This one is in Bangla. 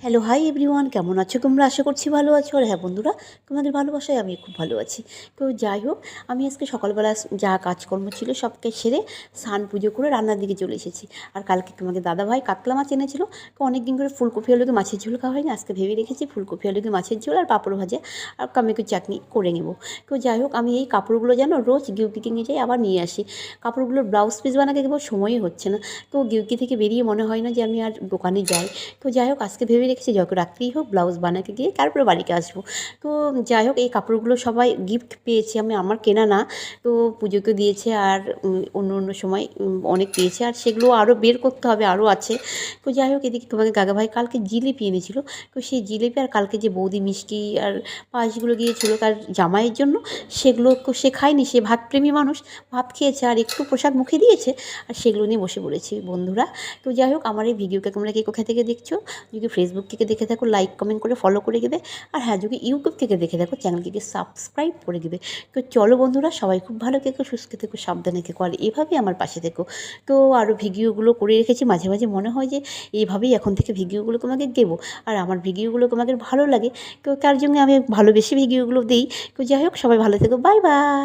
হ্যালো, হাই এভরিওয়ান, কেমন আছো তোমরা? আশা করছি ভালো আছো। আর হ্যাঁ বন্ধুরা, তোমাদের ভালোবাসায় আমি খুব ভালো আছি। তো যাই হোক, আমি আজকে সকালবেলা যা কাজকর্ম ছিল সবকে সেরে স্নান পুজো করে রান্নার দিকে চলে এসেছি। আর কালকে তোমাকে দাদাভাই কাতলা মাছ এনেছিল। তো অনেক দিন করে ফুলকপি আলুকে মাছের ঝোল খাওয়া হয়নি, আজকে ভেবে রেখেছি ফুলকপি আলুকে মাছের ঝোল আর পাঁপড় ভাজা আর টমেটোর চাটনি করে নেব। তো যাই হোক, আমি এই কাপড়গুলো যেন রোজ গিউকিকে নিয়ে যাই, আবার নিয়ে আসি। কাপড়গুলোর ব্লাউজ পিস বানাতে কেবল সময়ই হচ্ছে না। তো গিউকি থেকে বেরিয়ে মনে হয় না যে আমি আর দোকানে যাই। তো যাই হোক, আজকে ভেবে রেখেছি যত রাত্রিই হোক ব্লাউজ বানাতে গিয়ে তারপরে বাড়িতে আসবো। তো যাই হোক, এই কাপড়গুলো সবাই গিফট পেয়েছি, আমি আমার কেনা না। তো পুজোতে দিয়েছে আর অন্য অন্য সময় অনেক পেয়েছে, আর সেগুলো আরও বের করতে হবে, আরও আছে। তো যাই হোক, এদিকে তোমাকে দাদাভাই কালকে জিলিপি এনেছিল। তো সেই জিলিপি আর কালকে যে বৌদি মিষ্টি আর পায়েসগুলো দিয়েছিল তার জামাইয়ের জন্য, সেগুলো সে খায়নি, সে ভাতপ্রেমী মানুষ, ভাত খেয়েছে আর একটু প্রসাদ মুখে দিয়েছে, আর সেগুলো নিয়ে বসে পড়েছি বন্ধুরা। তো যাই হোক, আমার এই ভিডিওকে তোমরা কে কোথা থেকে দেখছো? যদি ফেসবুক থেকে দেখে থাকো লাইক কমেন্ট করে ফলো করে দেবে, আর হ্যাঁ যদি ইউটিউব থেকে দেখে থাকো চ্যানেলটিকে সাবস্ক্রাইব করে দেবে। তো চলো বন্ধুরা, সবাই খুব ভালো থেকো, সুস্থ থেকো, সাবধানে থেকো, আর এভাবেই আমার পাশে থেকো। তো আরও ভিডিওগুলো করে রেখেছি, মাঝে মাঝে মনে হয় যে এইভাবেই এখন থেকে ভিডিওগুলো তোমাকে দেবো। আর আমার ভিডিওগুলো তোমাদের ভালো লাগে, তো তার জন্য আমি ভালোবেসে ভিডিওগুলো দিই। তো যাই হোক, সবাই ভালো থেকো, বাই বাই।